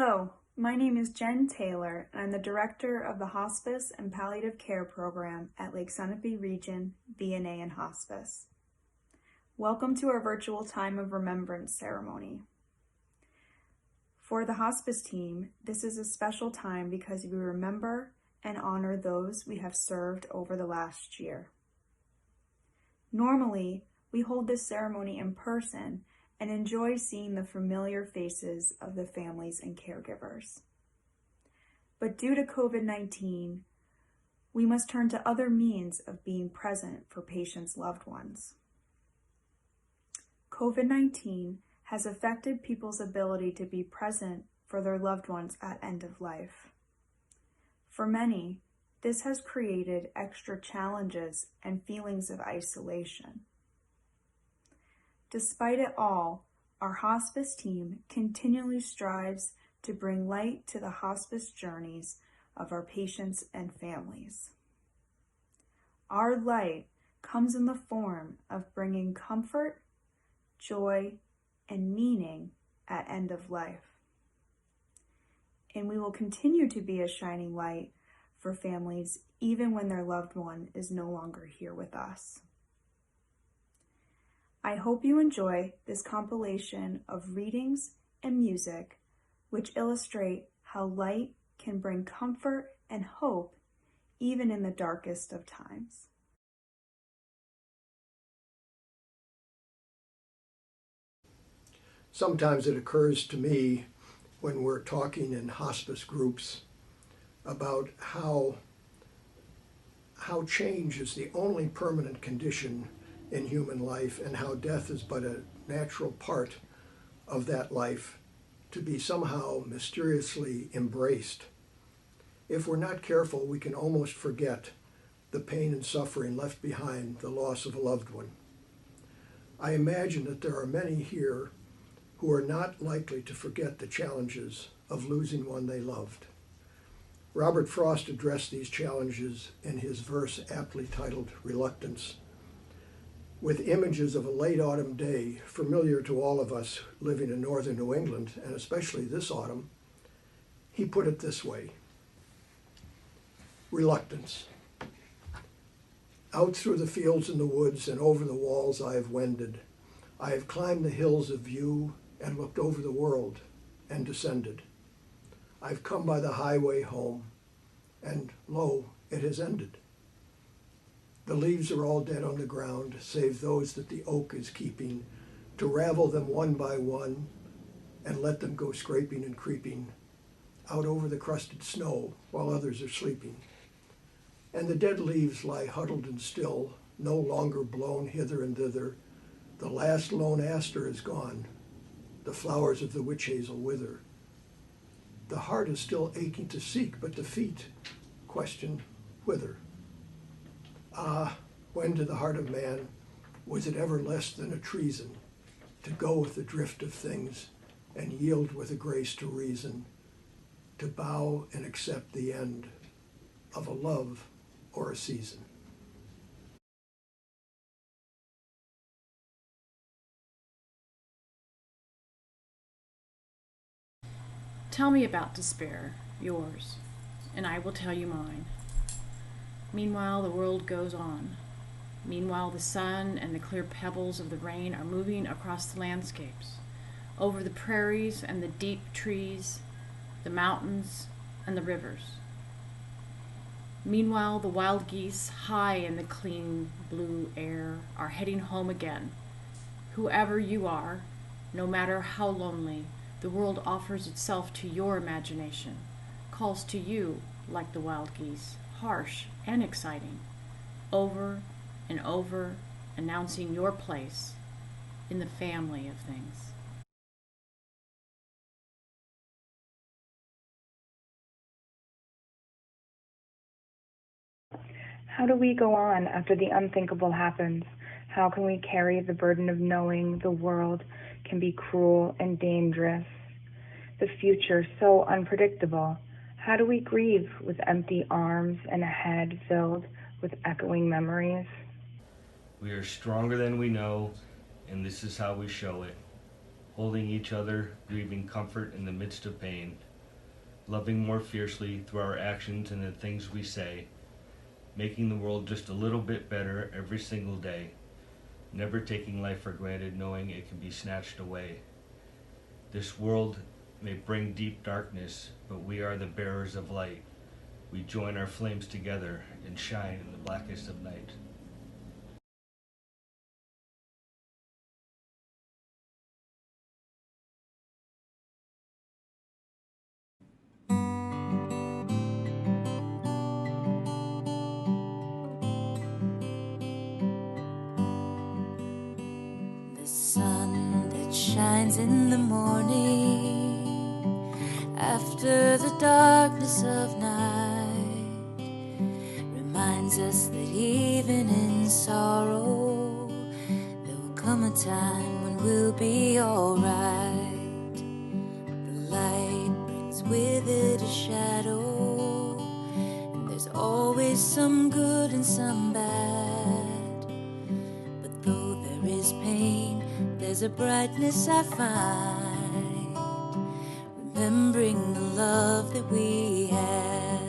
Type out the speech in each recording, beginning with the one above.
Hello, my name is Jen Taylor, and I'm the Director of the Hospice and Palliative Care Program at Lake Sunapee Region, VNA and Hospice. Welcome to our virtual time of remembrance ceremony. For the hospice team, this is a special time because we remember and honor those we have served over the last year. Normally, we hold this ceremony in person and enjoy seeing the familiar faces of the families and caregivers. But due to COVID-19, we must turn to other means of being present for patients' loved ones. COVID-19 has affected people's ability to be present for their loved ones at end of life. For many, this has created extra challenges and feelings of isolation. Despite it all, our hospice team continually strives to bring light to the hospice journeys of our patients and families. Our light comes in the form of bringing comfort, joy, and meaning at end of life. And we will continue to be a shining light for families even when their loved one is no longer here with us. I hope you enjoy this compilation of readings and music which illustrate how light can bring comfort and hope even in the darkest of times. Sometimes it occurs to me when we're talking in hospice groups about how change is the only permanent condition in human life and how death is but a natural part of that life to be somehow mysteriously embraced. If we're not careful, we can almost forget the pain and suffering left behind the loss of a loved one. I imagine that there are many here who are not likely to forget the challenges of losing one they loved. Robert Frost addressed these challenges in his verse aptly titled Reluctance, with images of a late autumn day familiar to all of us living in northern New England, and especially this autumn. He put it this way: Reluctance. Out through the fields and the woods and over the walls I have wended. I have climbed the hills of view and looked over the world and descended. I've come by the highway home, and lo, it has ended. The leaves are all dead on the ground, save those that the oak is keeping, to ravel them one by one and let them go scraping and creeping out over the crusted snow while others are sleeping. And the dead leaves lie huddled and still, no longer blown hither and thither. The last lone aster is gone. The flowers of the witch hazel wither. The heart is still aching to seek, but the feet question whither. Ah, when to the heart of man was it ever less than a treason to go with the drift of things and yield with a grace to reason, to bow and accept the end of a love or a season? Tell me about despair, yours, and I will tell you mine. Meanwhile, the world goes on. Meanwhile, the sun and the clear pebbles of the rain are moving across the landscapes, over the prairies and the deep trees, the mountains and the rivers. Meanwhile, the wild geese, high in the clean blue air, are heading home again. Whoever you are, no matter how lonely, the world offers itself to your imagination, calls to you like the wild geese, harsh and exciting, over and over, announcing your place in the family of things. How do we go on after the unthinkable happens? How can we carry the burden of knowing the world can be cruel and dangerous? The future so unpredictable. How do we grieve with empty arms and a head filled with echoing memories? We are stronger than we know, and this is how we show it. Holding each other, grieving comfort in the midst of pain, loving more fiercely through our actions and the things we say, making the world just a little bit better every single day, never taking life for granted, knowing it can be snatched away. This world may bring deep darkness, but we are the bearers of light. We join our flames together and shine in the blackest of night. The sun that shines in the morning after the darkness of night reminds us that even in sorrow there will come a time when we'll be alright. The light brings with it a shadow, and there's always some good and some bad. But though there is pain, there's a brightness I find, remembering the love that we had.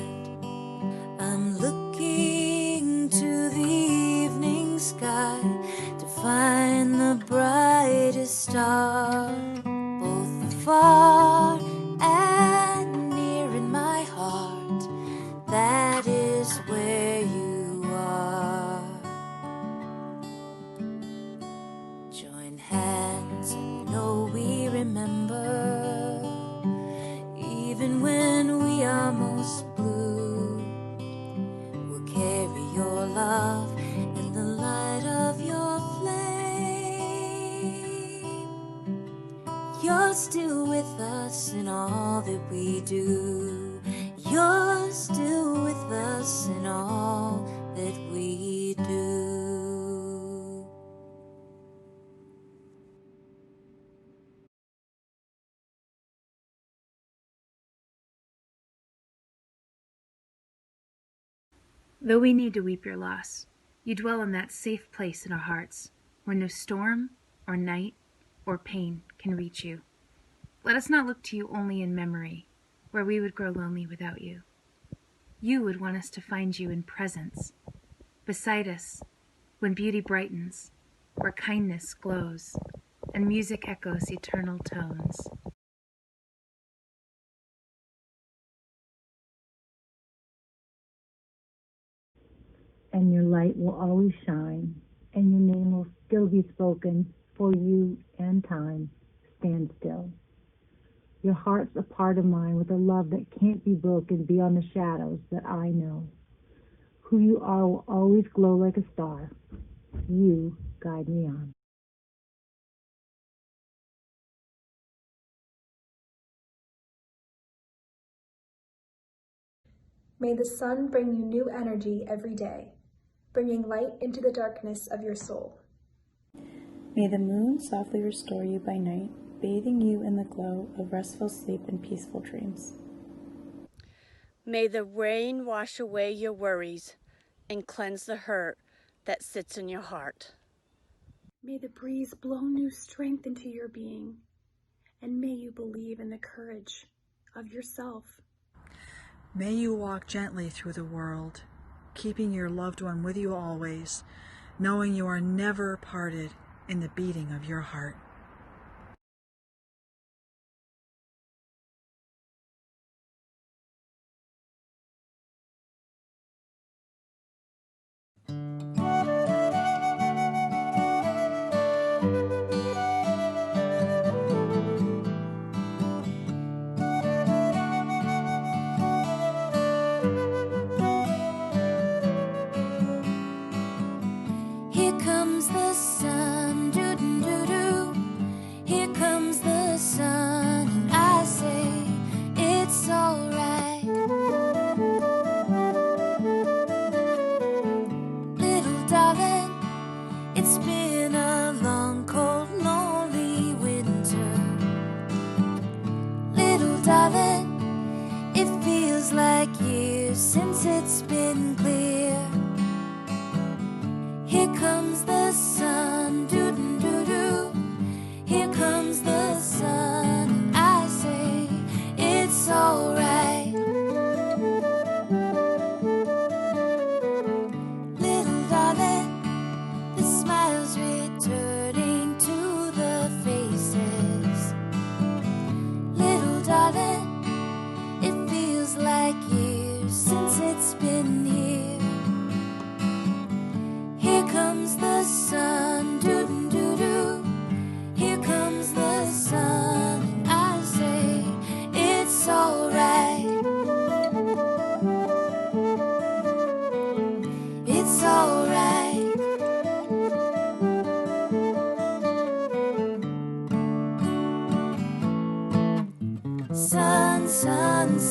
I'm looking to the evening sky to find the brightest star, both far and near in my heart. That is where you are. Join hands and know we remember, even when we are most blue. We'll carry your love in the light of your flame. You're still with us in all that we do. You're still with us in all that we do. Though we need to weep your loss, you dwell in that safe place in our hearts, where no storm, or night, or pain can reach you. Let us not look to you only in memory, where we would grow lonely without you. You would want us to find you in presence, beside us, when beauty brightens, where kindness glows, and music echoes eternal tones. And your light will always shine, and your name will still be spoken, for you and time stand still. Your heart's a part of mine with a love that can't be broken beyond the shadows that I know. Who you are will always glow like a star. You guide me on. May the sun bring you new energy every day, bringing light into the darkness of your soul. May the moon softly restore you by night, bathing you in the glow of restful sleep and peaceful dreams. May the rain wash away your worries and cleanse the hurt that sits in your heart. May the breeze blow new strength into your being, and may you believe in the courage of yourself. May you walk gently through the world, keeping your loved one with you always, knowing you are never parted in the beating of your heart. Here comes the sun, doo-doo-doo-doo. Here comes the sun, and I say it's alright. Little darling, it's been a long, cold, lonely winter. Little darling, it feels like years since it's been clear. Here comes the sun, doo-doo-doo-doo. Here comes the sun, and I say it's alright.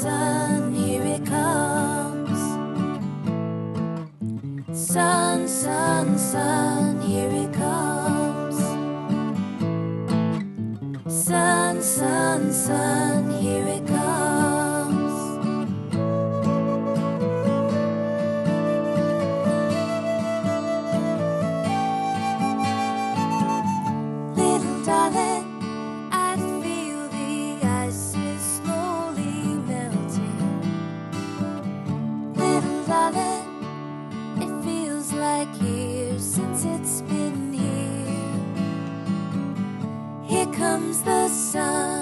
sun, here it comes. Sun, sun, sun, here it comes. Sun, sun, sun, here it comes. Little darling, I feel the ice is slowly melting. Little darling, it feels like years since it's been here. Here comes the sun.